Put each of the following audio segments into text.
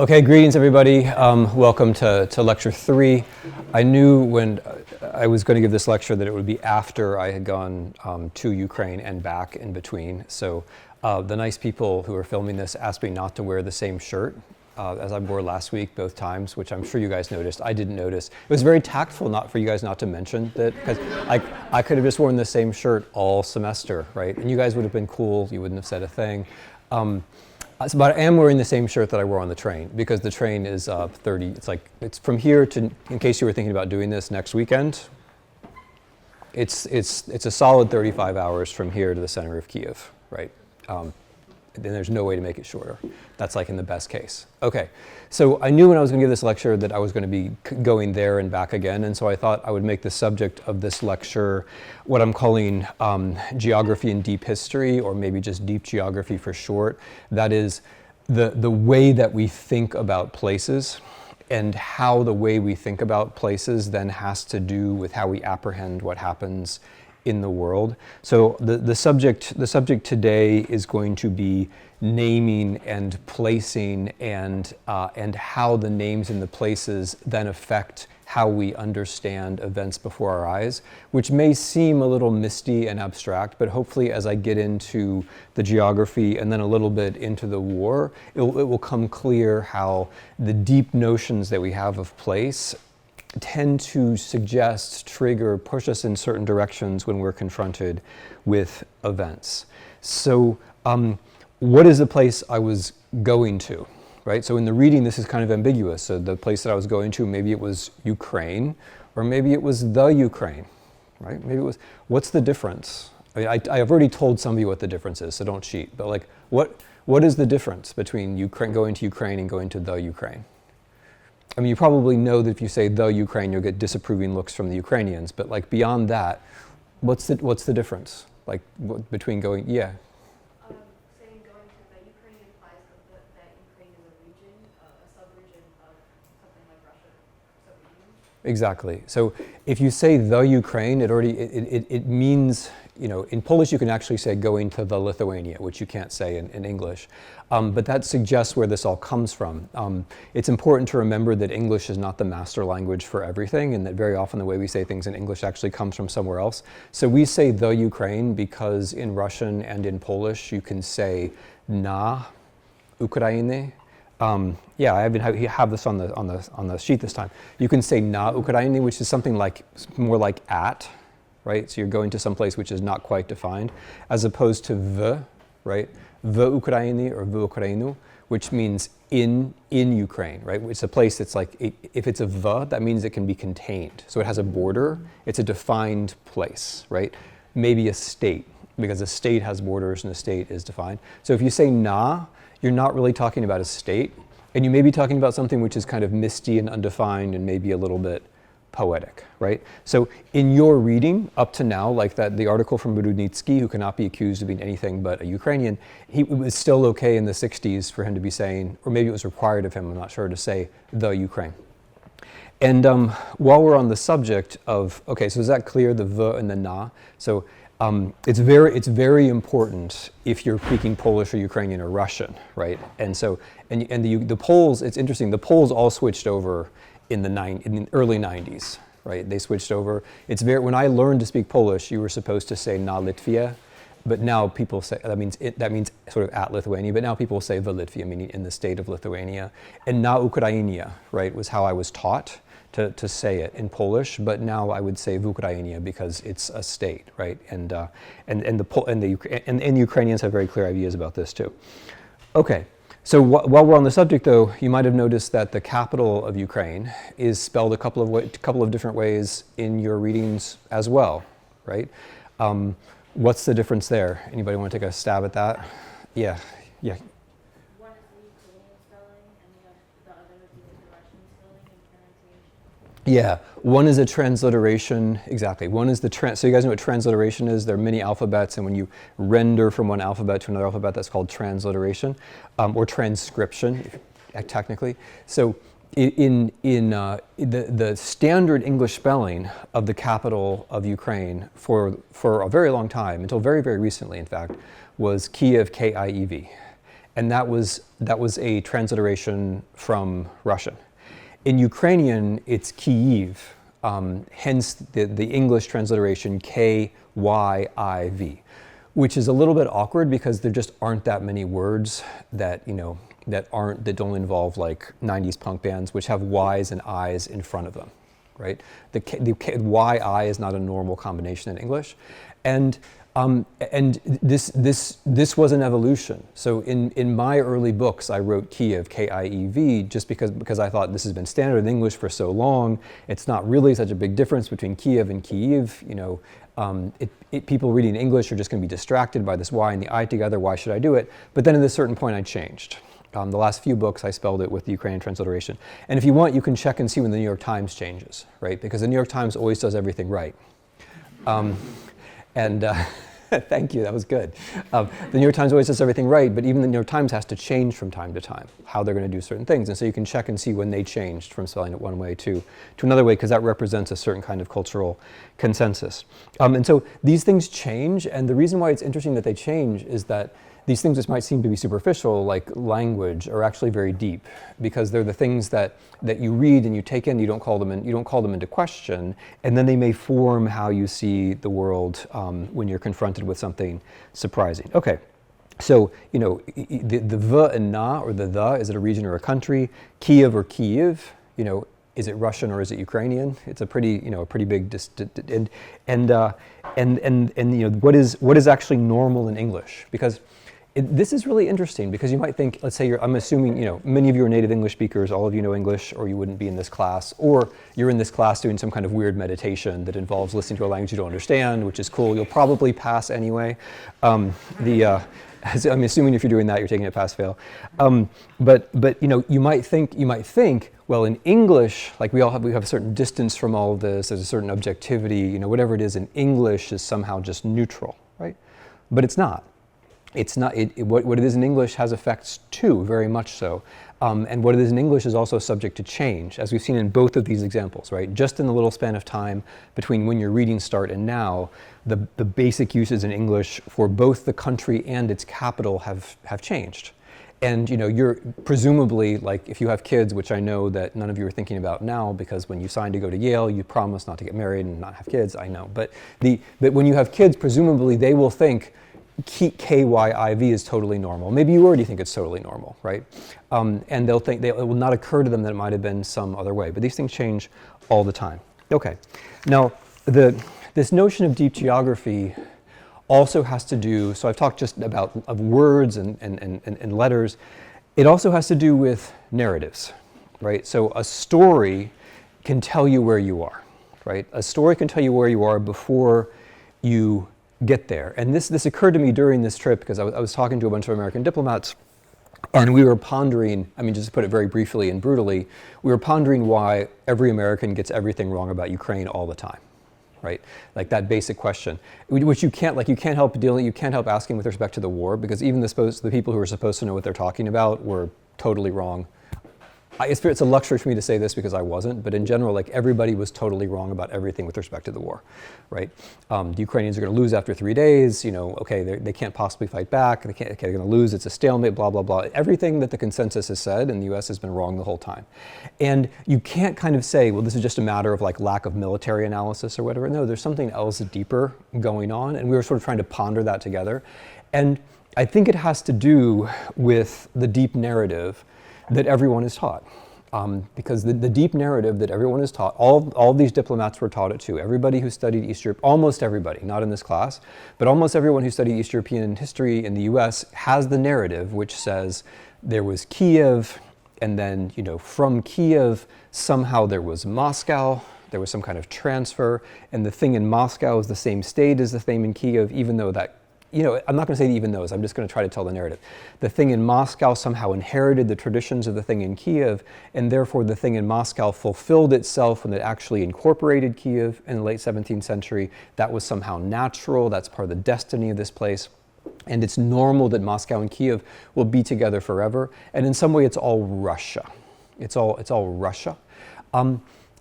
Okay, greetings everybody. Welcome to lecture 3. I knew when I was going to give this lecture that it would be after I had gone to Ukraine and back in between. So the nice people who are filming this asked me not to wear the same shirt as I wore last week both times, which I'm sure you guys noticed. I didn't notice. It was very tactful not for you guys not to mention that, because I could have just worn the same shirt all semester, right? And you guys would have been cool. You wouldn't have said a thing. But I am wearing the same shirt that I wore on the train, because the train is 30, it's from here to, in case you were thinking about doing this next weekend, it's a solid 35 hours from here to the center of Kiev, right? Then there's no way to make it shorter. That's like in the best case. Okay, so I knew when I was going to give this lecture that I was going to be going there and back again, and so I thought I would make the subject of this lecture what I'm calling geography and deep history, or maybe just deep geography for short. That is the way that we think about places, and how the way we think about places then has to do with how we apprehend what happens in the world. So the subject today is going to be naming and placing, and how the names and the places then affect how we understand events before our eyes, which may seem a little misty and abstract, but hopefully as I get into the geography and then a little bit into the war, it will come clear how the deep notions that we have of place tend to suggest, trigger, push us in certain directions when we're confronted with events. So what is the place I was going to, right? So in the reading, this is kind of ambiguous. So the place that I was going to, maybe it was Ukraine, or maybe it was the Ukraine, right? Maybe it was, what's the difference? I mean, I've already told some of you what the difference is, so don't cheat. But like, what is the difference between Ukraine, going to Ukraine and going to the Ukraine? I mean, you probably know that if you say the Ukraine, you'll get disapproving looks from the Ukrainians. But like beyond that, what's the difference? Like between going, yeah. Saying going to the Ukraine implies that Ukraine is a region, a sub-region of something like Russia, sub-region. Exactly. So if you say the Ukraine, it means, you know, in Polish you can actually say going to the Lithuania, which you can't say in English. But that suggests where this all comes from. It's important to remember that English is not the master language for everything, and that very often the way we say things in English actually comes from somewhere else. So we say the Ukraine because in Russian and in Polish you can say na Ukraine. Yeah, I have this on the sheet this time. You can say na Ukraine, which is something like more like at, right? So you're going to some place which is not quite defined, as opposed to the, right? The Ukraine or the Ukrainu, which means in Ukraine, right? It's a place that's like, if it's a the, that means it can be contained. So it has a border, it's a defined place, right? Maybe a state, because a state has borders and a state is defined. So if you say na, you're not really talking about a state, and you may be talking about something which is kind of misty and undefined and maybe a little bit poetic, right? So in your reading up to now, like that, the article from Bududnitsky, who cannot be accused of being anything but a Ukrainian, it was still okay in the 60s for him to be saying, or maybe it was required of him, I'm not sure, to say the Ukraine. And while we're on the subject of, okay, so is that clear, the and the na? So it's very important if you're speaking Polish or Ukrainian or Russian, right? And so, and the Poles, it's interesting, the Poles all switched over in the early 90s, right? They switched over. It's when I learned to speak Polish, you were supposed to say na Litvia, but now people say, that means sort of at Lithuania, but now people say the Litvia, meaning in the state of Lithuania. And na Ukrainia, right, was how I was taught to say it in Polish, but now I would say v Ukrainia because it's a state, right? And the Ukrainians have very clear ideas about this too. Okay. So while we're on the subject, though, you might have noticed that the capital of Ukraine is spelled a couple of different ways in your readings as well, right? What's the difference there? Anybody want to take a stab at that? Yeah. One is the Ukrainian spelling, and the other is the Russian spelling and pronunciation. Yeah, one is a transliteration, exactly. One is so you guys know what transliteration is? There are many alphabets, and when you render from one alphabet to another alphabet, that's called transliteration, or transcription, technically. So in the standard English spelling of the capital of Ukraine for a very long time, until very, very recently, in fact, was Kiev, K-I-E-V. and that was a transliteration from Russian. In Ukrainian, it's Kyiv, hence the English transliteration Kyiv, which is a little bit awkward because there just aren't that many words that that don't involve like 90s punk bands, which have Y's and I's in front of them, right? The Y-I is not a normal combination in English, and this was an evolution. So in my early books, I wrote Kiev, K-I-E-V, just because I thought this has been standard in English for so long. It's not really such a big difference between Kiev and Kyiv. People reading English are just going to be distracted by this Y and the I together. Why should I do it? But then at a certain point, I changed. The last few books, I spelled it with the Ukrainian transliteration. And if you want, you can check and see when the New York Times changes, right? Because the New York Times always does everything right. Thank you, that was good. The New York Times always does everything right, but even the New York Times has to change from time to time how they're going to do certain things. And so you can check and see when they changed from spelling it one way to another way, because that represents a certain kind of cultural consensus. And so these things change, and the reason why it's interesting that they change is that these things which might seem to be superficial, like language, are actually very deep, because they're the things that you read and you take in. You don't call them into question, and then they may form how you see the world when you're confronted with something surprising. Okay, so the v and na, or the is it a region or a country? Kiev or Kyiv, is it Russian or is it Ukrainian? It's a pretty big what is actually normal in English? Because this is really interesting, because you might think, let's say I'm assuming, many of you are native English speakers, all of you know English, or you wouldn't be in this class, or you're in this class doing some kind of weird meditation that involves listening to a language you don't understand, which is cool. You'll probably pass anyway. I'm assuming if you're doing that, you're taking it pass-fail. But you might think, well, in English, like we have a certain distance from all of this. There's a certain objectivity. Whatever it is in English is somehow just neutral, right? But it's not. It's not. What it is in English has effects too, very much so. And what it is in English is also subject to change, as we've seen in both of these examples, right? Just in the little span of time between when your readings start and now, the basic uses in English for both the country and its capital have changed. And you're presumably, like, if you have kids, which I know that none of you are thinking about now, because when you signed to go to Yale, you promised not to get married and not have kids. I know, but when you have kids, presumably they will think Kyiv is totally normal. Maybe you already think it's totally normal, right? And they'll think it will not occur to them that it might have been some other way. But these things change all the time. Okay, now this notion of deep geography also has to do. So I've talked just about of words and letters. It also has to do with narratives, right? So a story can tell you where you are, right? A story can tell you where you are before you get there. And this occurred to me during this trip, because I was talking to a bunch of American diplomats, and we were pondering, just to put it very briefly and brutally, we were pondering why every American gets everything wrong about Ukraine all the time, right? Like that basic question, which you can't help asking with respect to the war, because even the people who are supposed to know what they're talking about were totally wrong. It's a luxury for me to say this because I wasn't, but in general, like, everybody was totally wrong about everything with respect to the war, right? The Ukrainians are going to lose after 3 days. Okay, they can't possibly fight back. They're going to lose. It's a stalemate. Blah blah blah. Everything that the consensus has said in the U.S. has been wrong the whole time, and you can't kind of say, well, this is just a matter of like lack of military analysis or whatever. No, there's something else deeper going on, and we were sort of trying to ponder that together, and I think it has to do with the deep narrative that everyone is taught. Because the deep narrative that everyone is taught, all these diplomats were taught it too. Everybody who studied East Europe, almost everybody, not in this class, but almost everyone who studied East European history in the US has the narrative which says there was Kiev, and then, from Kiev, somehow there was Moscow, there was some kind of transfer, and the thing in Moscow is the same state as the thing in Kiev, even though that, I'm not going to say even those, I'm just going to try to tell the narrative. The thing in Moscow somehow inherited the traditions of the thing in Kiev, and therefore the thing in Moscow fulfilled itself when it actually incorporated Kiev in the late 17th century. That was somehow natural, that's part of the destiny of this place. And it's normal that Moscow and Kiev will be together forever. And in some way, it's all Russia. It's all Russia.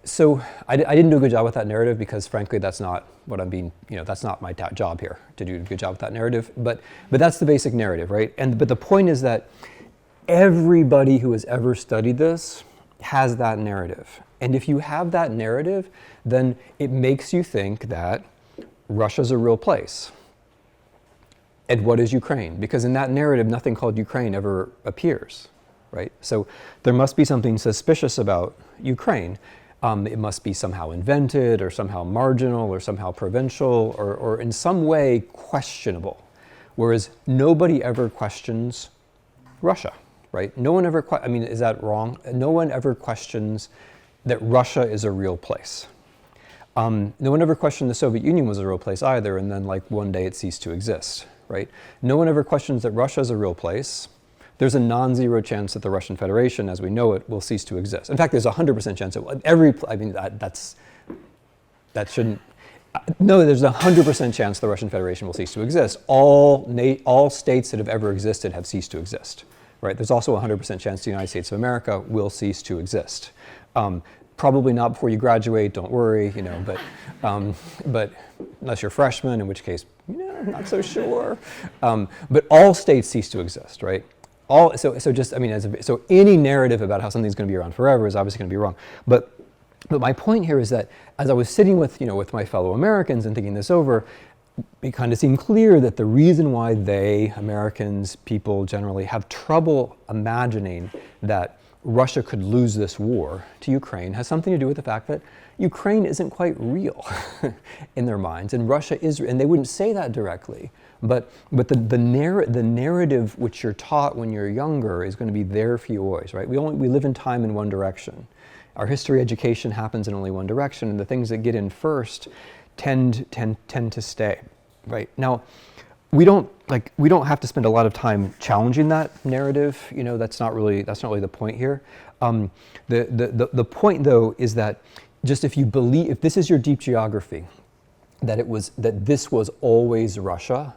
So I didn't do a good job with that narrative because, frankly, that's not what I'm being. That's not my job here to do a good job with that narrative. But that's the basic narrative, right? But the point is that everybody who has ever studied this has that narrative, and if you have that narrative, then it makes you think that Russia's a real place. And what is Ukraine? Because in that narrative, nothing called Ukraine ever appears, right? So there must be something suspicious about Ukraine. It must be somehow invented or somehow marginal or somehow provincial or in some way questionable. Whereas nobody ever questions Russia, right? No one ever, is that wrong? No one ever questions that Russia is a real place. No one ever questioned the Soviet Union was a real place either, and then like one day it ceased to exist, right? No one ever questions that Russia is a real place. There's a non-zero chance that the Russian Federation, as we know it, will cease to exist. In fact, there's a 100% chance there's a 100% chance the Russian Federation will cease to exist. All states that have ever existed have ceased to exist, right? There's also a 100% chance the United States of America will cease to exist. Probably not before you graduate, don't worry, but unless you're a freshman, in which case, I'm not so sure. But all states cease to exist, right? So any narrative about how something's going to be around forever is obviously going to be wrong. But my point here is that as I was sitting with my fellow Americans and thinking this over, it kind of seemed clear that the reason why Americans, people generally, have trouble imagining that Russia could lose this war to Ukraine has something to do with the fact that Ukraine isn't quite real in their minds, and Russia is, and they wouldn't say that directly, but the narrative which you're taught when you're younger is going to be there for you always, right? We live in time in one direction. Our history education happens in only one direction, and the things that get in first tend to stay, right? Now, we don't have to spend a lot of time challenging that narrative. That's not really the point here. The point though is that just if this is your deep geography, that this was always Russia,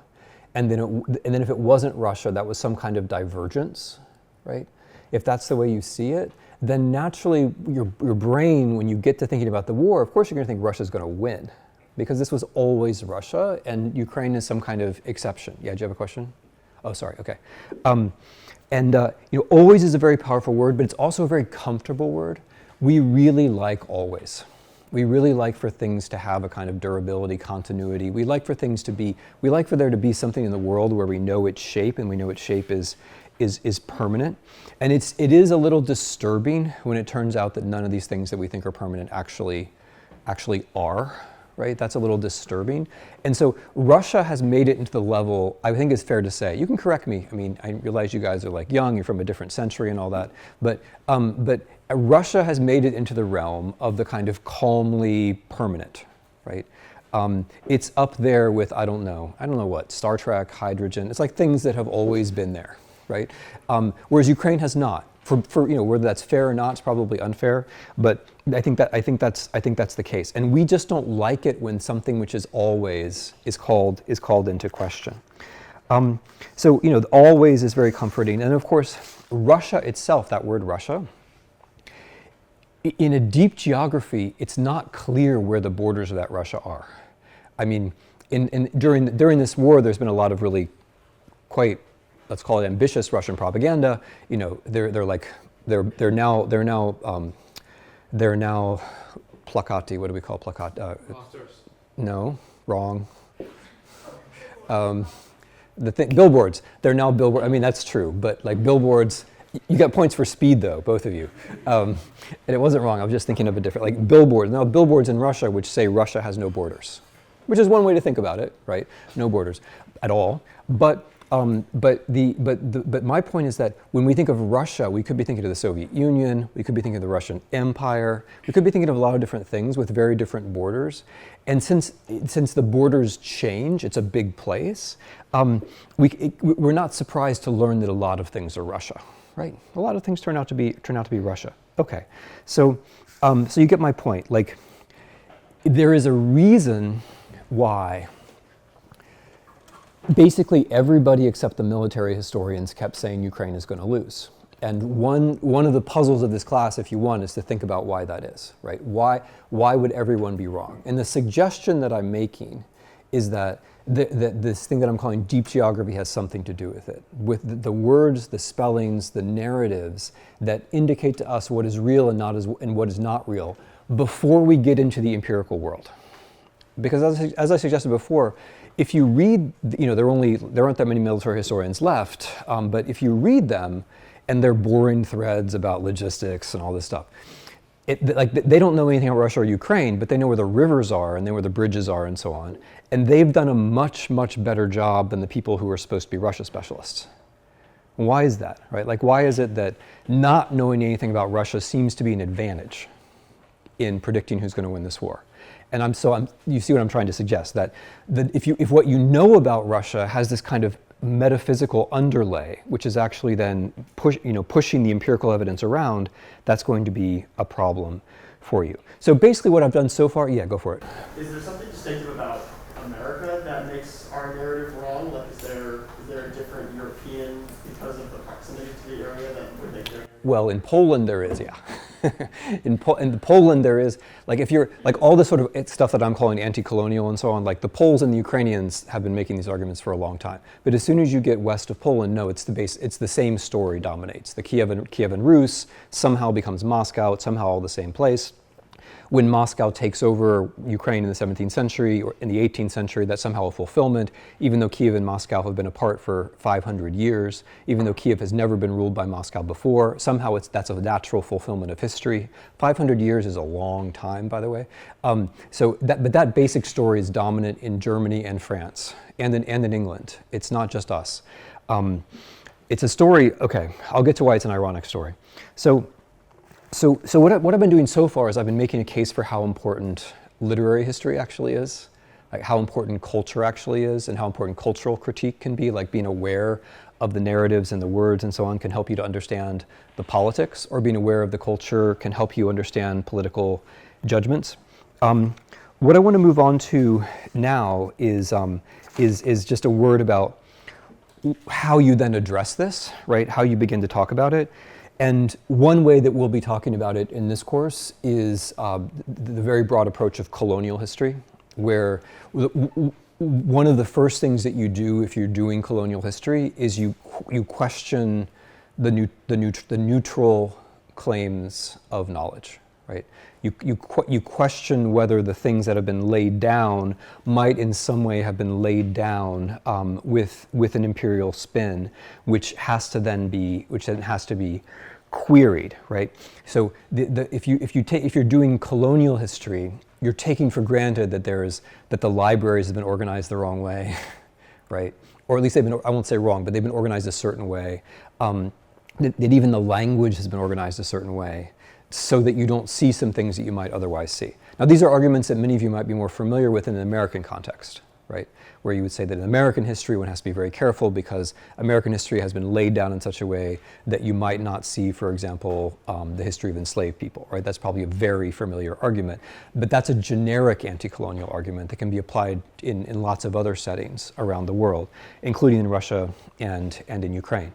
and then if it wasn't Russia, that was some kind of divergence, right? If that's the way you see it, then naturally your brain, when you get to thinking about the war, of course you're going to think Russia's going to win, because this was always Russia, and Ukraine is some kind of exception. Yeah, do you have a question? Oh, sorry, okay. Always is a very powerful word, but it's also a very comfortable word. We really like always. We really like for things to have a kind of durability, continuity. We like for there to be something in the world where we know its shape, and we know its shape is permanent. And it is a little disturbing when it turns out that none of these things that we think are permanent actually are. Right? That's a little disturbing. And so Russia has made it into the level, I think it's fair to say, you can correct me, I realize you guys are young, you're from a different century and all that, but Russia has made it into the realm of the kind of calmly permanent, right? It's up there with, I don't know what, Star Trek, hydrogen, it's like things that have always been there, right? Whereas Ukraine has not. For whether that's fair or not, it's probably unfair, but I think that's the case, and we just don't like it when something which is always is called into question. Always is very comforting, and of course, Russia itself, that word Russia, in a deep geography, it's not clear where the borders of that Russia are. During this war, there's been a lot of really quite, let's call it ambitious Russian propaganda. They're now plakati. What do we call plakat? No, wrong. Billboards. They're now billboards. That's true, but billboards. You got points for speed though, both of you. And it wasn't wrong. I was just thinking of a different billboards. Now billboards in Russia which say Russia has no borders, which is one way to think about it, right? No borders at all, but. But my point is that when we think of Russia, we could be thinking of the Soviet Union, we could be thinking of the Russian Empire, we could be thinking of a lot of different things with very different borders. And since the borders change, it's a big place, we're not surprised to learn that a lot of things are Russia, right? A lot of things turn out to be Russia. Okay, so you get my point. There is a reason why basically everybody except the military historians kept saying Ukraine is going to lose. And one of the puzzles of this class, if you want, is to think about why that is, right? Why would everyone be wrong? And the suggestion that I'm making is that this thing that I'm calling deep geography has something to do with it, with the words, the spellings, the narratives that indicate to us what is real and what is not real before we get into the empirical world. Because as I suggested before, if you read, there aren't that many military historians left, but if you read them, and they're boring threads about logistics and all this stuff, they don't know anything about Russia or Ukraine, but they know where the rivers are and they know where the bridges are and so on. And they've done a much, much better job than the people who are supposed to be Russia specialists. Why is that, right? Like, why is it that not knowing anything about Russia seems to be an advantage in predicting who's going to win this war? And you see what I'm trying to suggest, that if what you know about Russia has this kind of metaphysical underlay, which is actually then pushing the empirical evidence around, that's going to be a problem for you. So basically what I've done so far, yeah, go for it. Is there something distinctive about America that makes our narrative wrong? Like, is there a different European, because of the proximity to the area, that would make their... Well, in Poland there is, yeah. in Poland there is, like, if you're, like, all this sort of stuff that I'm calling anti-colonial and so on, like the Poles and the Ukrainians have been making these arguments for a long time. But as soon as you get west of Poland, no, it's the same story dominates. The Kiev and Rus somehow becomes Moscow, it's somehow all the same place. When Moscow takes over Ukraine in the 17th century or in the 18th century, that's somehow a fulfillment, even though Kiev and Moscow have been apart for 500 years, even though Kiev has never been ruled by Moscow before, somehow that's a natural fulfillment of history. 500 years is a long time, by the way. But that basic story is dominant in Germany and France, and in England. It's not just us. It's a story, okay, I'll get to why it's an ironic story. So what I've been doing so far is I've been making a case for how important literary history actually is, like how important culture actually is, and how important cultural critique can be, like being aware of the narratives and the words and so on can help you to understand the politics, or being aware of the culture can help you understand political judgments. What I want to move on to now is just a word about how you then address this, right? How you begin to talk about it. And one way that we'll be talking about it in this course is the very broad approach of colonial history, where one of the first things that you do if you're doing colonial history is you question the neutral claims of knowledge, right? You question whether the things that have been laid down might in some way have been laid down with an imperial spin, which has to be queried, right? So if you're doing colonial history, you're taking for granted that the libraries have been organized the wrong way, right? Or at least I won't say wrong, but they've been organized a certain way. That even the language has been organized a certain way, so that you don't see some things that you might otherwise see. Now, these are arguments that many of you might be more familiar with in an American context, right? Where you would say that in American history, one has to be very careful because American history has been laid down in such a way that you might not see, for example, the history of enslaved people, right? That's probably a very familiar argument. But that's a generic anti-colonial argument that can be applied in lots of other settings around the world, including in Russia and in Ukraine.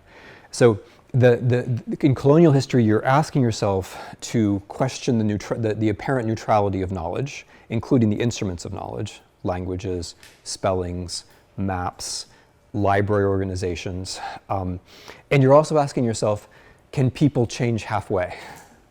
So in colonial history, you're asking yourself to question the apparent neutrality of knowledge, including the instruments of knowledge, languages, spellings, maps, library organizations. And you're also asking yourself, can people change halfway,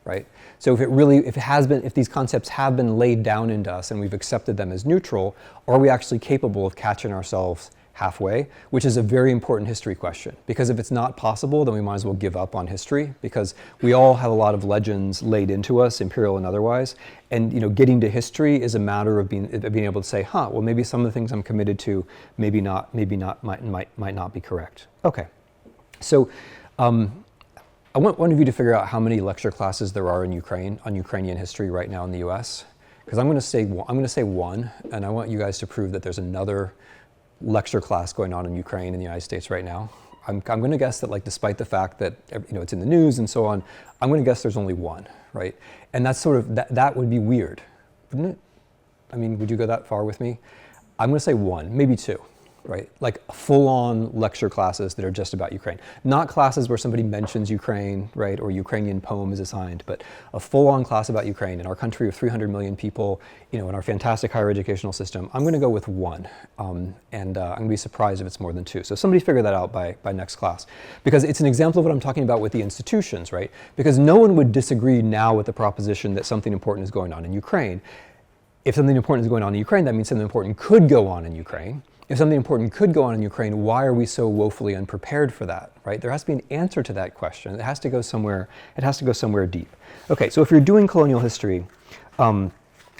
right? So if these concepts have been laid down into us and we've accepted them as neutral, are we actually capable of catching ourselves halfway, which is a very important history question. Because if it's not possible, then we might as well give up on history, because we all have a lot of legends laid into us, imperial and otherwise. And getting to history is a matter of being able to say, well, maybe some of the things I'm committed to, maybe not, might not be correct. Okay, so I want one of you to figure out how many lecture classes there are in Ukraine on Ukrainian history right now in the U.S. Because I'm going to say one, and I want you guys to prove that there's another lecture class going on in Ukraine in the United States right now. I'm going to guess that, like, despite the fact that it's in the news and so on, I'm going to guess there's only one, right? And that's sort of that would be weird, wouldn't it? I mean, would you go that far with me? I'm going to say one, maybe two. right? Like full-on lecture classes that are just about Ukraine. Not classes where somebody mentions Ukraine, right, or Ukrainian poem is assigned, but a full-on class about Ukraine in our country of 300 million people, in our fantastic higher educational system. I'm going to go with one, and I'm going to be surprised if it's more than two. So somebody figure that out by next class, because it's an example of what I'm talking about with the institutions, right? Because no one would disagree now with the proposition that something important is going on in Ukraine. If something important is going on in Ukraine, that means something important could go on in Ukraine. If something important could go on in Ukraine, why are we so woefully unprepared for that, right? There has to be an answer to that question. It has to go somewhere, deep. Okay, so if you're doing colonial history,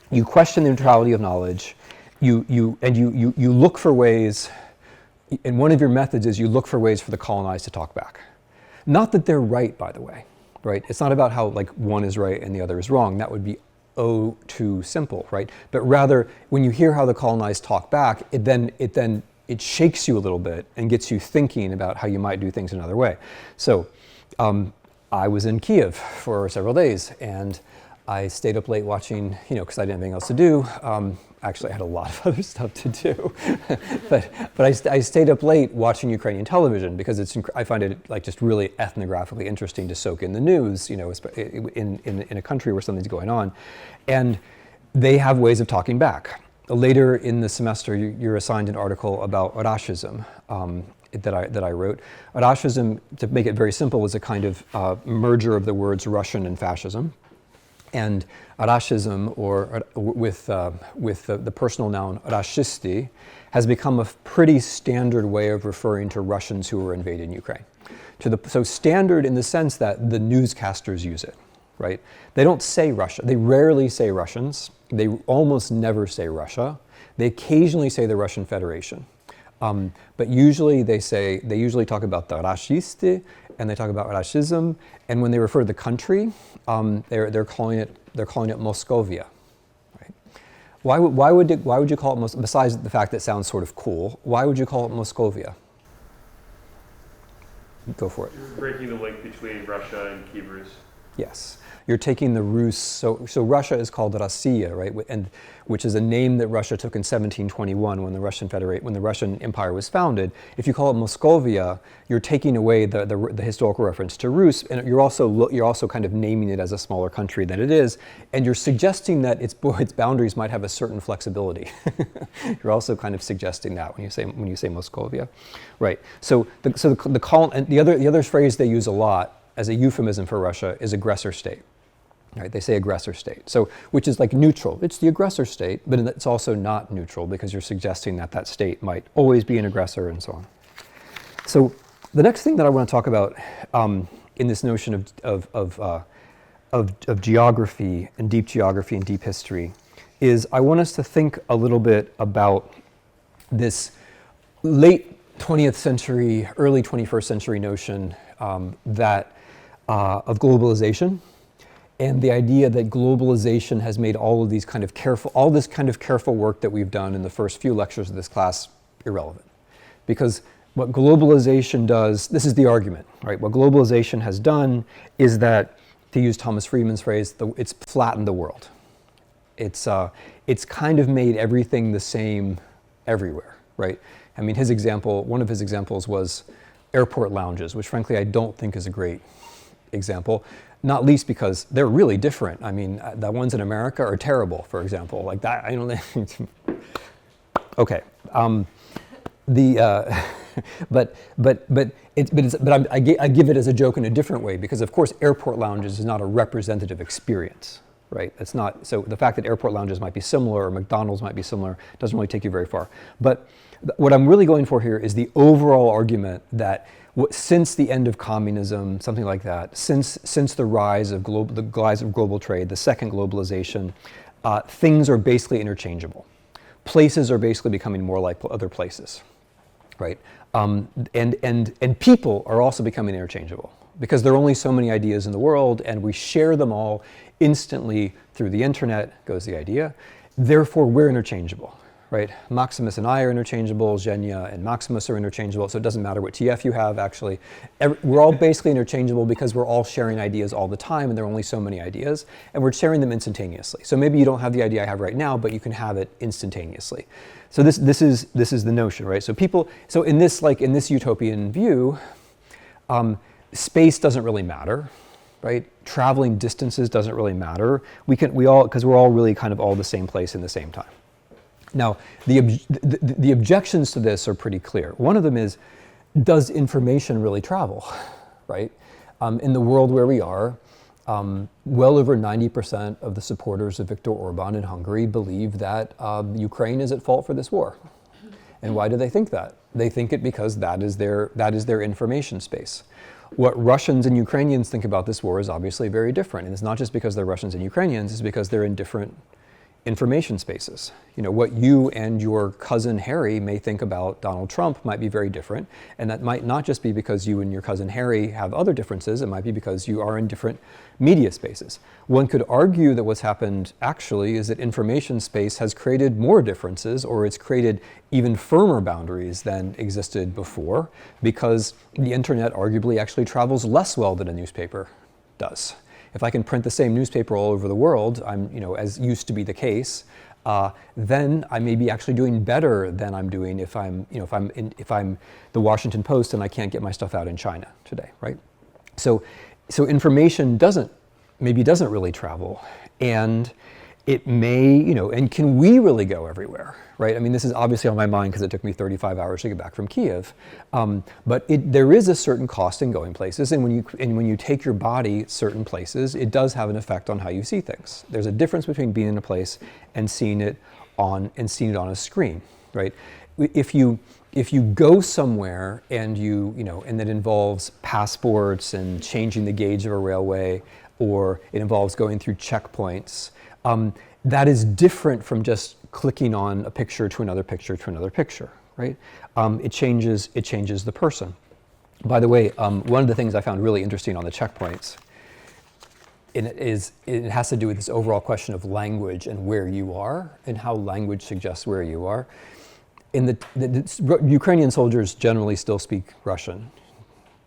you question the neutrality of knowledge, you look for ways, and one of your methods is you look for ways for the colonized to talk back. Not that they're right, by the way, right? It's not about how like one is right and the other is wrong. That would be too simple, right? But rather, when you hear how the colonized talk back, it shakes you a little bit and gets you thinking about how you might do things another way. So I was in Kiev for several days, and I stayed up late watching, because I didn't have anything else to do. Actually, I had a lot of other stuff to do, but I stayed up late watching Ukrainian television because I find it like just really ethnographically interesting to soak in the news, in a country where something's going on, and they have ways of talking back. Later in the semester, you're assigned an article about Rashism that I wrote. Rashism, to make it very simple, is a kind of merger of the words Russian and fascism. And Rashism, or with the personal noun rashisti, has become a pretty standard way of referring to Russians who were invading Ukraine. So standard in the sense that the newscasters use it, right? They don't say Russia. They rarely say Russians. They almost never say Russia. They occasionally say the Russian Federation. But usually they usually talk about the rashisti, and they talk about Rashism, and when they refer to the country, they're calling it Moscovia. Right? Why would you call it, besides the fact that it sounds sort of cool, why would you call it Moscovia? Go for it. You're breaking the link between Russia and Kiev. Yes. You're taking the Rus, so Russia is called Rossiya, right? And which is a name that Russia took in 1721 when the Russian Empire was founded. If you call it Moscovia, you're taking away the historical reference to Rus, and you're also kind of naming it as a smaller country than it is, and you're suggesting that its boundaries might have a certain flexibility. You're also kind of suggesting that when you say Moscovia, right? So the other phrase they use a lot as a euphemism for Russia is aggressor state. Right, they say aggressor state, so which is like neutral. It's the aggressor state, but it's also not neutral because you're suggesting that state might always be an aggressor and so on. So the next thing that I want to talk about in this notion of geography and deep history is I want us to think a little bit about this late 20th century, early 21st century notion of globalization. And the idea that globalization has made all this kind of careful work that we've done in the first few lectures of this class irrelevant. Because what globalization does, this is the argument, right? What globalization has done is that, to use Thomas Friedman's phrase, it's flattened the world. It's kind of made everything the same everywhere, right? I mean, one of his examples was airport lounges, which frankly I don't think is a great example. Not least because they're really different. I mean, the ones in America are terrible, for example. Like that, I don't think. Okay, I give it as a joke in a different way because, of course, airport lounges is not a representative experience, right? It's not. So the fact that airport lounges might be similar or McDonald's might be similar doesn't really take you very far. But what I'm really going for here is the overall argument that since the end of communism, something like that, since the rise of global trade, the second globalization, things are basically interchangeable. Places are basically becoming more like other places, right? And people are also becoming interchangeable because there are only so many ideas in the world, and we share them all instantly through the internet. Goes the idea. Therefore, we're interchangeable, right? Maximus and I are interchangeable, Zhenya and Maximus are interchangeable, so it doesn't matter what TF you have, actually. We're all basically interchangeable because we're all sharing ideas all the time, and there are only so many ideas, and we're sharing them instantaneously. So maybe you don't have the idea I have right now, but you can have it instantaneously. So this is the notion, right? So in this utopian view, space doesn't really matter, right? Traveling distances doesn't really matter. Because we're all really kind of all the same place in the same time. Now, the objections to this are pretty clear. One of them is, does information really travel, right? In the world where we are, well over 90% of the supporters of Viktor Orban in Hungary believe that Ukraine is at fault for this war. And why do they think that? They think it because that is their information space. What Russians and Ukrainians think about this war is obviously very different. And it's not just because they're Russians and Ukrainians, it's because they're in different information spaces. You know, what you and your cousin Harry may think about Donald Trump might be very different. And that might not just be because you and your cousin Harry have other differences, it might be because you are in different media spaces. One could argue that what's happened actually is that information space has created more differences, or it's created even firmer boundaries than existed before, because the internet arguably actually travels less well than a newspaper does. If I can print the same newspaper all over the world, as used to be the case, then I may be actually doing better than I'm doing if I'm the Washington Post and I can't get my stuff out in China today, right? So information doesn't really travel, and it may, and can we really go everywhere, right? I mean, this is obviously on my mind because it took me 35 hours to get back from Kiev, but there is a certain cost in going places, and when you take your body certain places, it does have an effect on how you see things. There's a difference between being in a place and seeing it on a screen, right? If you go somewhere and and that involves passports and changing the gauge of a railway, or it involves going through checkpoints, that is different from just clicking on a picture to another picture to another picture, right? It changes the person. By the way, one of the things I found really interesting on the checkpoints, it has to do with this overall question of language and where you are, and how language suggests where you are. The Ukrainian soldiers generally still speak Russian.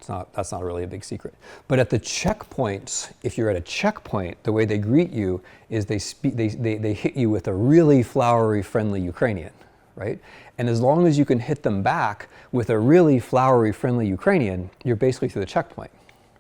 That's not really a big secret. But at the checkpoints, if you're at a checkpoint, the way they greet you is they hit you with a really flowery, friendly Ukrainian, right? And as long as you can hit them back with a really flowery, friendly Ukrainian, you're basically through the checkpoint,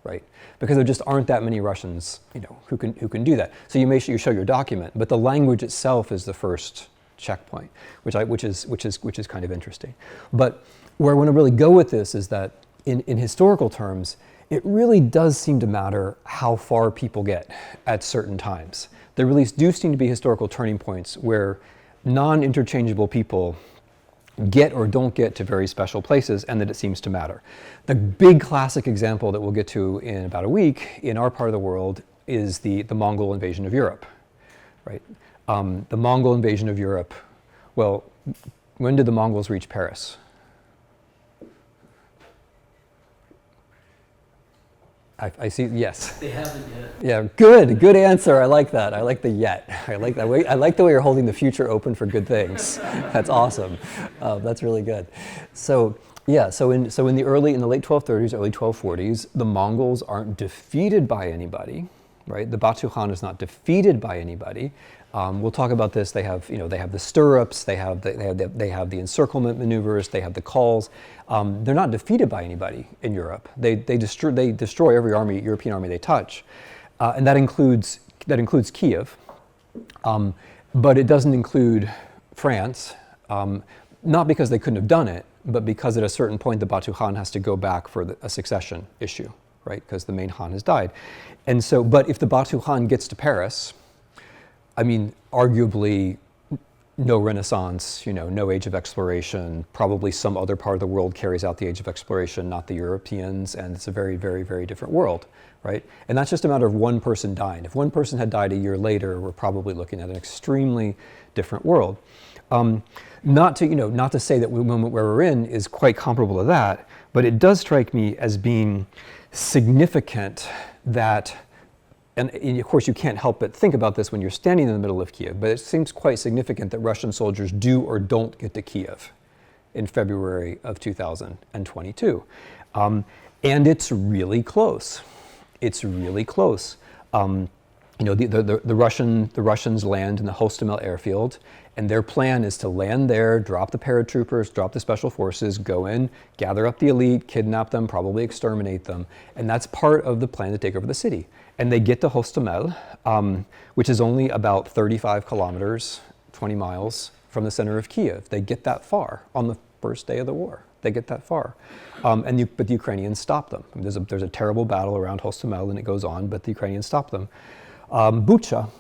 right? Because there just aren't that many Russians, who can do that. So you show your document, but the language itself is the first checkpoint, which is kind of interesting. But where I want to really go with this is that in historical terms, it really does seem to matter how far people get at certain times. There really do seem to be historical turning points where non-interchangeable people get or don't get to very special places, and that it seems to matter. The big classic example that we'll get to in about a week in our part of the world is the Mongol invasion of Europe, right? The Mongol invasion of Europe, well, when did the Mongols reach Paris? I see, yes. They haven't yet. Yeah, good answer. I like that. I like the yet. I like that way. I like the way you're holding the future open for good things. That's awesome. That's really good. So yeah, so in the late 1230s, early 1240s, the Mongols aren't defeated by anybody, right? The Batu Khan is not defeated by anybody. We'll talk about this. They have the stirrups. They have the encirclement maneuvers. They have the calls. They're not defeated by anybody in Europe. They destroy every European army they touch, and that includes Kiev, but it doesn't include France. Not because they couldn't have done it, but because at a certain point the Batu Khan has to go back for a succession issue, right? Because the main Khan has died, and so. But if the Batu Khan gets to Paris, I mean, arguably, no Renaissance, no age of exploration. Probably some other part of the world carries out the age of exploration, not the Europeans, and it's a very, very, very different world, right? And that's just a matter of one person dying. If one person had died a year later, we're probably looking at an extremely different world. Not to say that the moment where we're in is quite comparable to that, but it does strike me as being significant that and of course you can't help but think about this when you're standing in the middle of Kiev, but it seems quite significant that Russian soldiers do or don't get to Kiev in February of 2022. And it's really close. It's really close. The Russians land in the Hostomel airfield, and their plan is to land there, drop the paratroopers, drop the special forces, go in, gather up the elite, kidnap them, probably exterminate them, and that's part of the plan to take over the city. And they get to Hostomel, which is only about 35 kilometers, 20 miles from the center of Kiev. They get that far on the first day of the war. They get that far. But the Ukrainians stop them. There's a terrible battle around Hostomel, and it goes on, but the Ukrainians stop them. Bucha,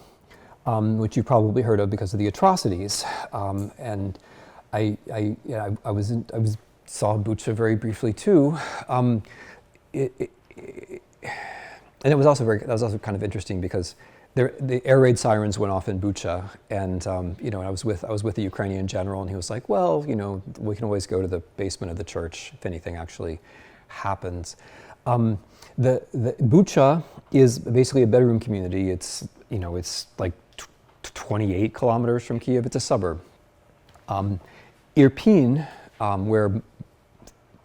which you've probably heard of because of the atrocities, and I saw Bucha very briefly too. And it was also kind of interesting because the air raid sirens went off in Bucha, and I was with a Ukrainian general, and he was like, well, we can always go to the basement of the church if anything actually happens. The Bucha is basically a bedroom community. It's like 28 kilometers from Kiev. It's a suburb. Irpin, where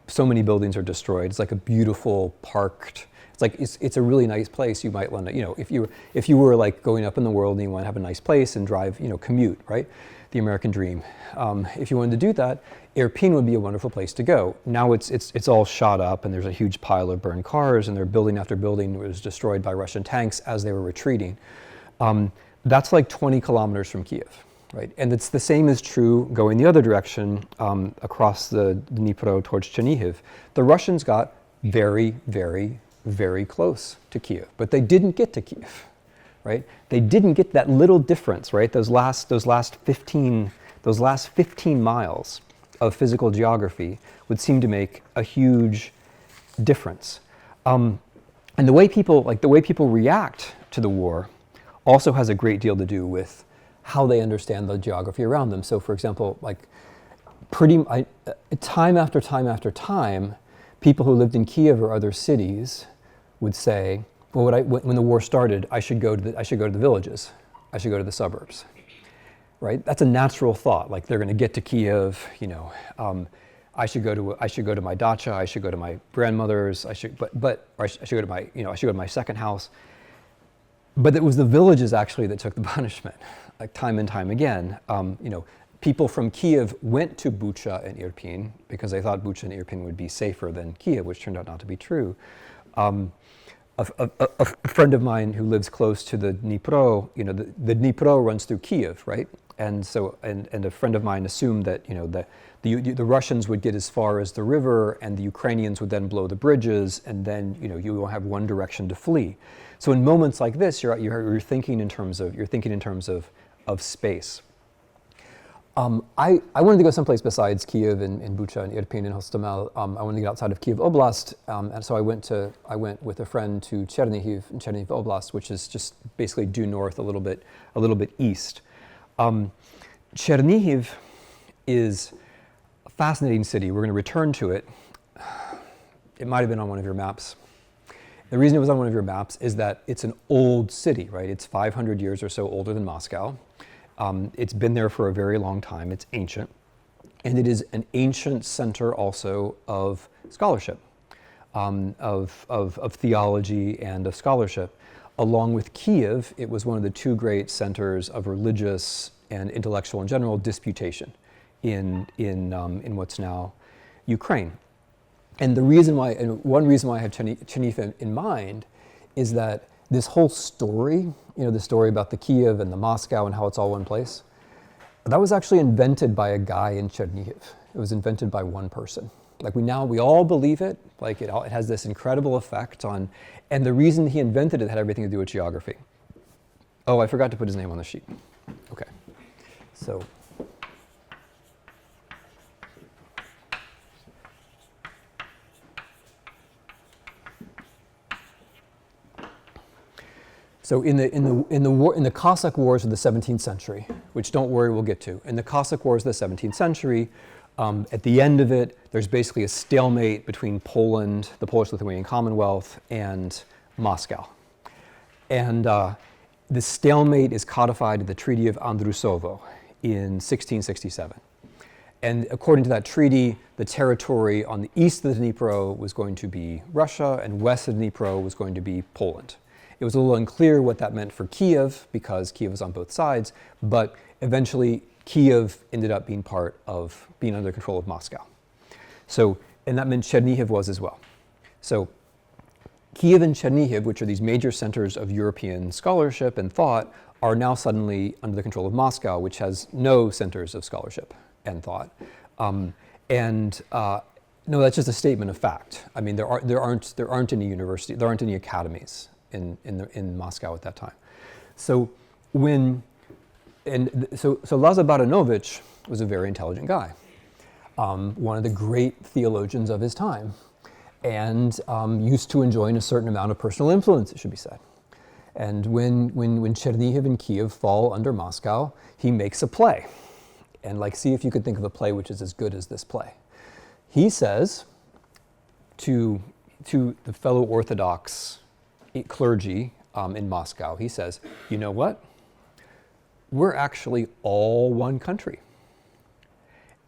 so many buildings are destroyed, it's like a beautiful parked. It's a really nice place. You might want to, if you were like going up in the world and you want to have a nice place and drive, commute, right? The American dream. If you wanted to do that, Irpin would be a wonderful place to go. Now it's all shot up, and there's a huge pile of burned cars, and building after building was destroyed by Russian tanks as they were retreating. That's like 20 kilometers from Kiev, right? And it's the same is true going the other direction across the Dnipro towards Chernihiv. The Russians got very, very, very close to Kiev, but they didn't get to Kiev, right? They didn't get that little difference, right? Those last 15 miles of physical geography would seem to make a huge difference. And the way people react to the war also has a great deal to do with how they understand the geography around them. So, for example, time after time after time, people who lived in Kiev or other cities would say, well, when the war started, I should go to the villages. I should go to the suburbs, right? That's a natural thought. Like they're going to get to Kiev, I should go to my dacha. I should go to my grandmother's. I should go to my second house. But it was the villages actually that took the punishment, like time and time again. People from Kiev went to Bucha and Irpin because they thought Bucha and Irpin would be safer than Kiev, which turned out not to be true. A friend of mine who lives close to the Dnipro, the Dnipro runs through Kiev, right? And so, and a friend of mine assumed that, the Russians would get as far as the river, and the Ukrainians would then blow the bridges, and then, you will have one direction to flee. So in moments like this, you're thinking in terms of space. I wanted to go someplace besides Kiev and Bucha and Irpin and Hostomel. I wanted to get outside of Kiev Oblast, and so I went with a friend to Chernihiv in Chernihiv Oblast, which is just basically due north, a little bit east. Chernihiv is a fascinating city. We're going to return to it. It might have been on one of your maps. The reason it was on one of your maps is that it's an old city, right? It's 500 years or so older than Moscow. It's been there for a very long time. It's ancient. And it is an ancient center also of scholarship, of theology and of scholarship. Along with Kiev, it was one of the two great centers of religious and intellectual in general disputation in what's now Ukraine. And one reason why I have Chernihiv in mind is that this whole story, the story about the Kiev and the Moscow and how it's all one place, that was actually invented by a guy in Chernihiv. It was invented by one person. Like we all believe it. Like it has this incredible effect on, and the reason he invented it had everything to do with geography. Oh, I forgot to put his name on the sheet. Okay, so. So in the Cossack Wars of the 17th century, which don't worry, we'll get to. In the Cossack Wars of the 17th century, at the end of it, there's basically a stalemate between Poland, the Polish-Lithuanian Commonwealth, and Moscow. And the stalemate is codified in the Treaty of Andrusovo in 1667. And according to that treaty, the territory on the east of the Dnipro was going to be Russia, and west of the Dnipro was going to be Poland. It was a little unclear what that meant for Kiev, because Kiev was on both sides, but eventually Kiev ended up being being under control of Moscow. So, and that meant Chernihiv was as well. So Kiev and Chernihiv, which are these major centers of European scholarship and thought, are now suddenly under the control of Moscow, which has no centers of scholarship and thought. No, that's just a statement of fact. I mean, there aren't any universities, there aren't any academies in Moscow at that time. So so Lazar Baranovich was a very intelligent guy, one of the great theologians of his time, and used to enjoying a certain amount of personal influence, it should be said. And when Chernihiv and Kiev fall under Moscow, he makes a play. And see if you could think of a play which is as good as this play. He says to the fellow Orthodox clergy in Moscow, he says, you know what? We're actually all one country.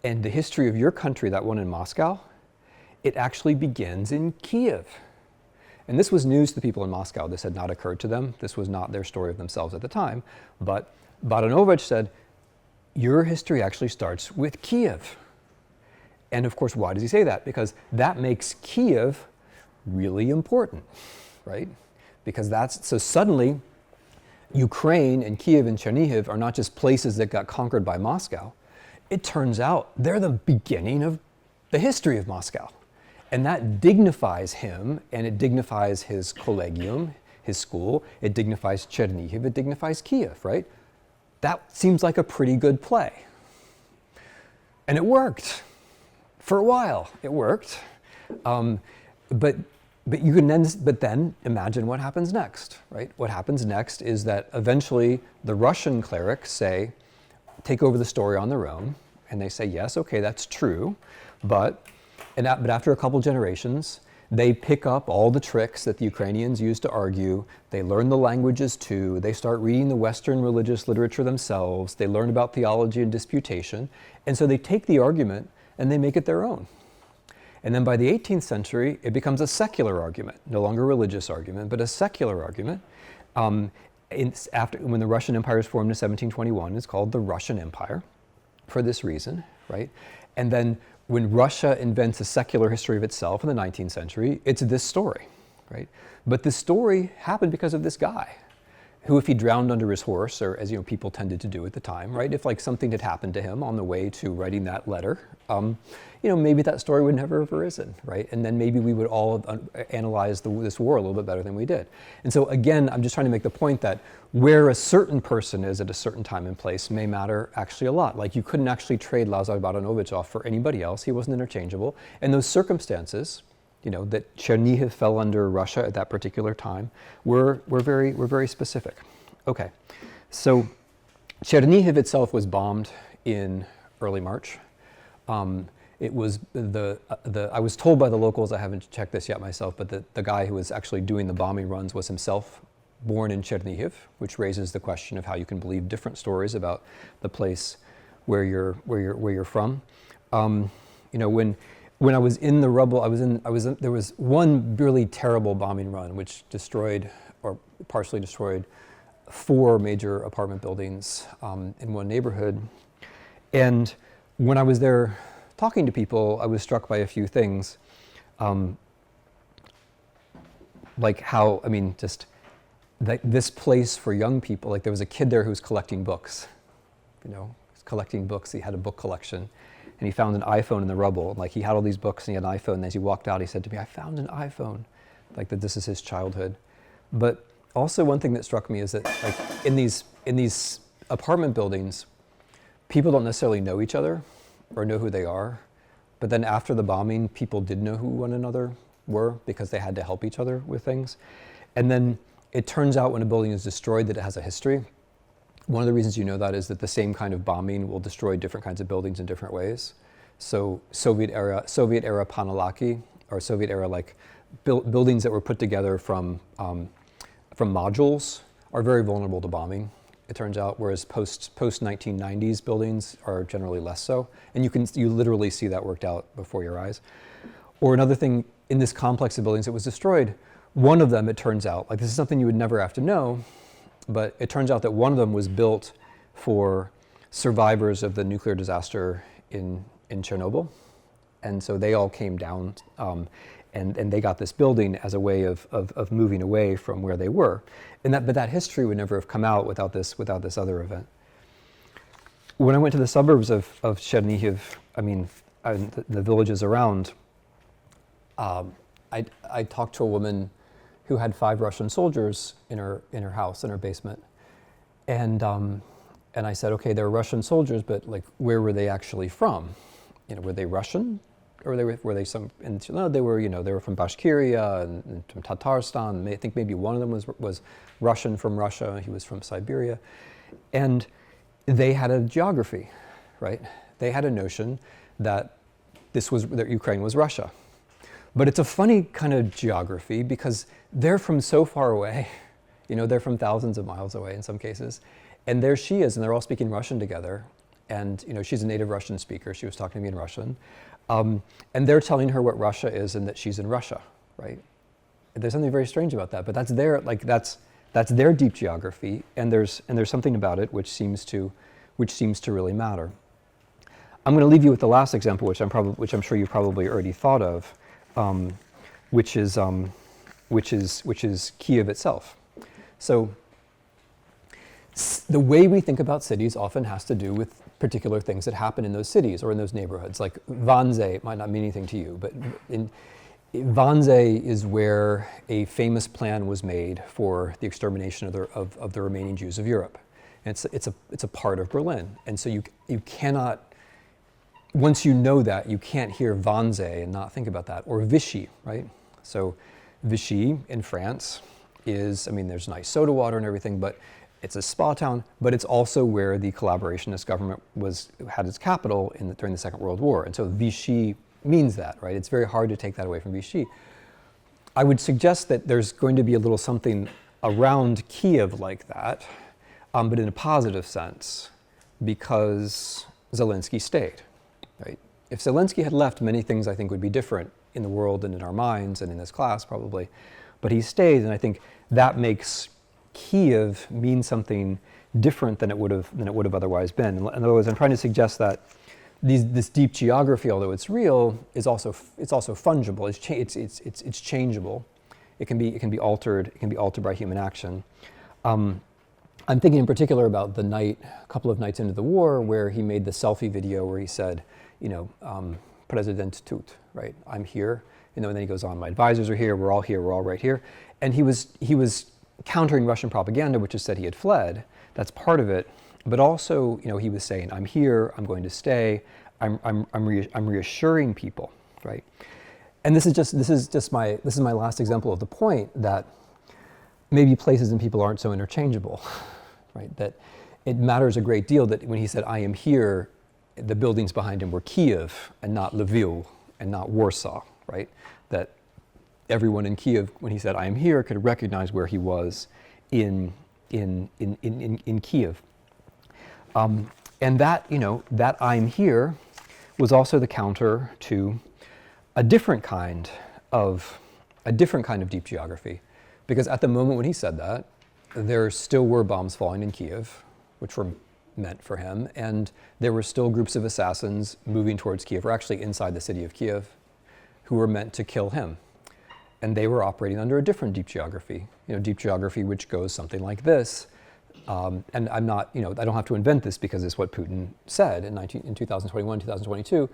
And the history of your country, that one in Moscow, it actually begins in Kiev. And this was news to the people in Moscow. This had not occurred to them. This was not their story of themselves at the time. But Baranovich said, your history actually starts with Kiev. And of course, why does he say that? Because that makes Kiev really important, right? Because so suddenly, Ukraine and Kiev and Chernihiv are not just places that got conquered by Moscow. It turns out they're the beginning of the history of Moscow. And that dignifies him, and it dignifies his collegium, his school. It dignifies Chernihiv, it dignifies Kiev, right? That seems like a pretty good play. And it worked. For a while, it worked. But then imagine what happens next, right? What happens next is that eventually the Russian clerics take over the story on their own, and they say, yes, okay, that's true, but after a couple generations, they pick up all the tricks that the Ukrainians use to argue. They learn the languages too. They start reading the Western religious literature themselves. They learn about theology and disputation. And so they take the argument and they make it their own. And then by the 18th century, it becomes a secular argument, no longer a religious argument, but a secular argument. When the Russian Empire is formed in 1721, it's called the Russian Empire for this reason, right? And then when Russia invents a secular history of itself in the 19th century, it's this story, right? But this story happened because of this guy, who, if he drowned under his horse, or as people tended to do at the time, right? If something had happened to him on the way to writing that letter, maybe that story would never have arisen, right? And then maybe we would all have analyzed this war a little bit better than we did. And so again, I'm just trying to make the point that where a certain person is at a certain time and place may matter actually a lot. You couldn't actually trade Lazar Baranovich off for anybody else. He wasn't interchangeable. And those circumstances, that Chernihiv fell under Russia at that particular time were very specific. Okay, so Chernihiv itself was bombed in early March. It was I was told by the locals, I haven't checked this yet myself, but the guy who was actually doing the bombing runs was himself born in Chernihiv, which raises the question of how you can believe different stories about the place where you're from. When I was in the rubble, there was one really terrible bombing run which destroyed or partially destroyed 4 major apartment buildings in one neighborhood. And when I was there talking to people, I was struck by a few things, like how, this place for young people, there was a kid there who was collecting books, he had a book collection. And he found an iPhone in the rubble. He had all these books and he had an iPhone. And as he walked out, he said to me, I found an iPhone. That this is his childhood. But also one thing that struck me is that in these apartment buildings, people don't necessarily know each other or know who they are. But then after the bombing, people did know who one another were because they had to help each other with things. And then it turns out when a building is destroyed that it has a history. One of the reasons you know that is that the same kind of bombing will destroy different kinds of buildings in different ways. So Soviet era panelaki, or Soviet era buildings that were put together from modules are very vulnerable to bombing, it turns out, whereas post 1990s buildings are generally less so. And you literally see that worked out before your eyes. Or another thing, in this complex of buildings that was destroyed, one of them, it turns out, like this is something you would never have to know, but it turns out that one of them was built for survivors of the nuclear disaster in Chernobyl. And so they all came down and they got this building as a way of moving away from where they were. But that history would never have come out without this other event. When I went to the suburbs of Chernihiv, the villages around, I talked to a woman who had 5 Russian soldiers in her house, in her basement. And I said, okay, they're Russian soldiers, but like, where were they actually from? Were they Russian? Or were they some? No, they were from Bashkiria and from Tatarstan. I think maybe one of them was Russian from Russia. He was from Siberia, and they had a geography, right? They had a notion that that Ukraine was Russia, but it's a funny kind of geography because they're from so far away. They're from thousands of miles away in some cases, and there she is, and they're all speaking Russian together. And she's a native Russian speaker. She was talking to me in Russian. And they're telling her what Russia is and that she's in Russia, right? There's something very strange about that, but that's their deep geography, and there's something about it which seems to really matter. I'm going to leave you with the last example, which I'm sure you've probably already thought of, which is Kiev itself. So the way we think about cities often has to do with particular things that happen in those cities or in those neighborhoods. Like Wannsee might not mean anything to you, but Wannsee is where a famous plan was made for the extermination of the remaining Jews of Europe. And it's a part of Berlin. And so you cannot, once you know that, you can't hear Wannsee and not think about that. Or Vichy, right? So Vichy in France is, there's nice soda water and everything, but it's a spa town, but it's also where the collaborationist government had its capital during the Second World War. And so Vichy means that, right? It's very hard to take that away from Vichy. I would suggest that there's going to be a little something around Kiev like that, but in a positive sense, because Zelensky stayed, right? If Zelensky had left, many things I think would be different in the world and in our minds and in this class probably, but he stayed, and I think that makes Kiev mean something different than it would have otherwise been. In other words, I'm trying to suggest that this deep geography, although it's real, is also fungible. It's changeable. It can be altered. It can be altered by human action. I'm thinking in particular about a couple of nights into the war, where he made the selfie video where he said, President tut, right? I'm here. And then he goes on, my advisors are here. We're all right here. And he was countering Russian propaganda, which has said he had fled. That's part of it. But also, he was saying, I'm here, I'm going to stay, I'm reassuring people, right? And this is my last example of the point that maybe places and people aren't so interchangeable, right? That it matters a great deal that when he said, I am here, the buildings behind him were Kiev and not Lviv and not Warsaw, right? That everyone in Kiev, when he said, I am here, could recognize where he was in Kiev. And that I'm here was also the counter to a different kind of deep geography. Because at the moment when he said that, there still were bombs falling in Kiev, which were meant for him, and there were still groups of assassins moving towards Kiev, or actually inside the city of Kiev, who were meant to kill him. And they were operating under a different deep geography, deep geography which goes something like this. And I'm not, I don't have to invent this because it's what Putin said in 2021, 2022,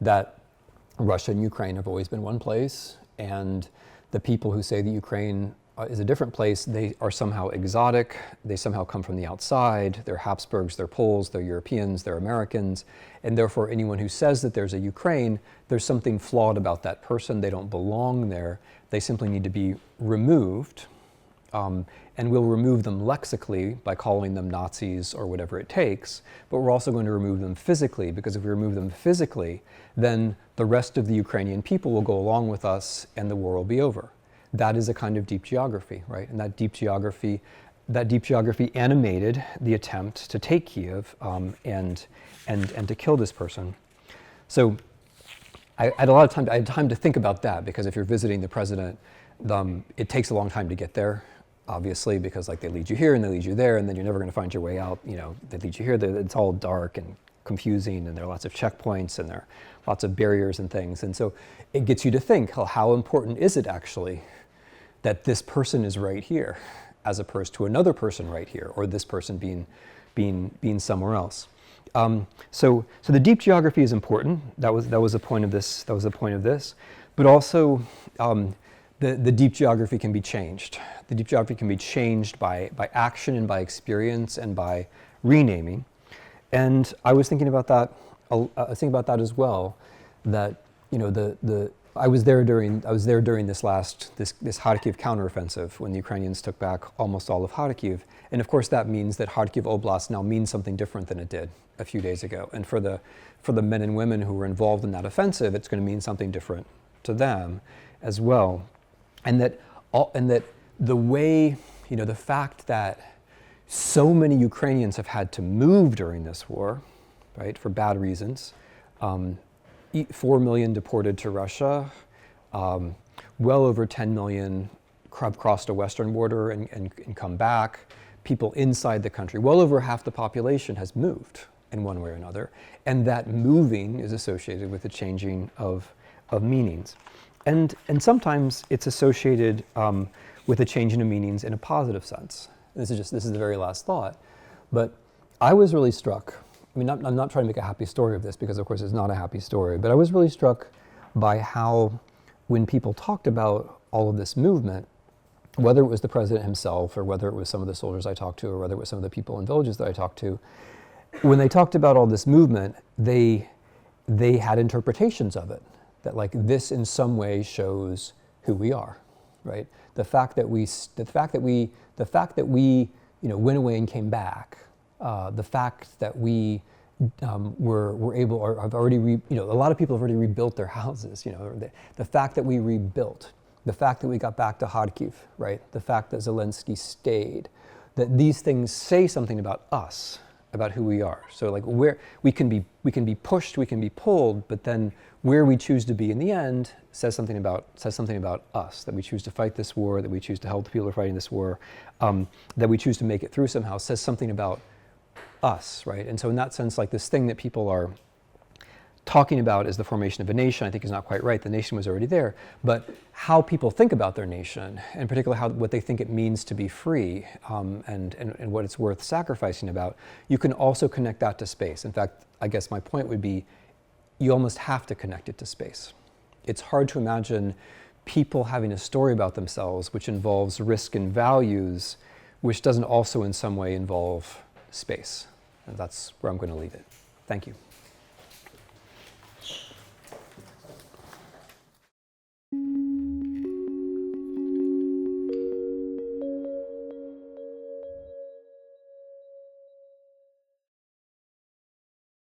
that Russia and Ukraine have always been one place, and the people who say that Ukraine is a different place, they are somehow exotic, they somehow come from the outside, they're Habsburgs, they're Poles, they're Europeans, they're Americans, and therefore anyone who says that there's a Ukraine, there's something flawed about that person, they don't belong there, they simply need to be removed, and we'll remove them lexically by calling them Nazis or whatever it takes, but we're also going to remove them physically, because if we remove them physically, then the rest of the Ukrainian people will go along with us and the war will be over. that is a kind of deep geography, right? And that deep geography animated the attempt to take Kiev and to kill this person. So I had a lot of time. I had time to think about that, because if you're visiting the president, it takes a long time to get there, obviously, because like they lead you here and they lead you there, and then you're never going to find your way out. You know, they lead you here. It's all dark and confusing, and there are lots of checkpoints, and there are lots of barriers and things. And so it gets you to think, how important is it actually that this person is right here, as opposed to another person right here, or this person being somewhere else. So the deep geography is important. That was the point of this. That was the point of this. But also, the deep geography can be changed. The deep geography can be changed by action and by experience and by renaming. And I was thinking about that. As well. That, you know, I was there during this Kharkiv counteroffensive, when the Ukrainians took back almost all of Kharkiv. And of course that means that Kharkiv Oblast now means something different than it did a few days ago. And for the men and women who were involved in that offensive, it's going to mean something different to them as well. And that the way, you know, the fact that so many Ukrainians have had to move during this war, right, for bad reasons. 4 million deported to Russia, well over 10 million crossed a western border and come back. People inside the country, well over half the population has moved in one way or another. And that moving is associated with the changing of meanings. And sometimes it's associated with a changing of meanings in a positive sense. This is the very last thought. But I was really struck. I mean, I'm not trying to make a happy story of this, because of course it's not a happy story, but I was really struck by how, when people talked about all of this movement, whether it was the president himself, or whether it was some of the soldiers I talked to, or whether it was some of the people in villages that I talked to, when they talked about all this movement, they had interpretations of it, that like this in some way shows who we are, right? The fact that we you know, went away and came back. The fact that we were able, or have already, you know, a lot of people have already rebuilt their houses. You know, the fact that we rebuilt, the fact that we got back to Kharkiv, right? The fact that Zelensky stayed, that these things say something about us, about who we are. So like where we can be pushed, we can be pulled, but then where we choose to be in the end says something about us. That we choose to fight this war, that we choose to help the people who are fighting this war, that we choose to make it through somehow, says something about us, right? And so in that sense, like this thing that people are talking about as the formation of a nation, I think is not quite right. The nation was already there, but how people think about their nation, and particularly what they think it means to be free, and what it's worth sacrificing about, you can also connect that to space. In fact, I guess my point would be, you almost have to connect it to space. It's hard to imagine people having a story about themselves which involves risk and values, which doesn't also in some way involve space. And that's where I'm going to leave it. Thank you.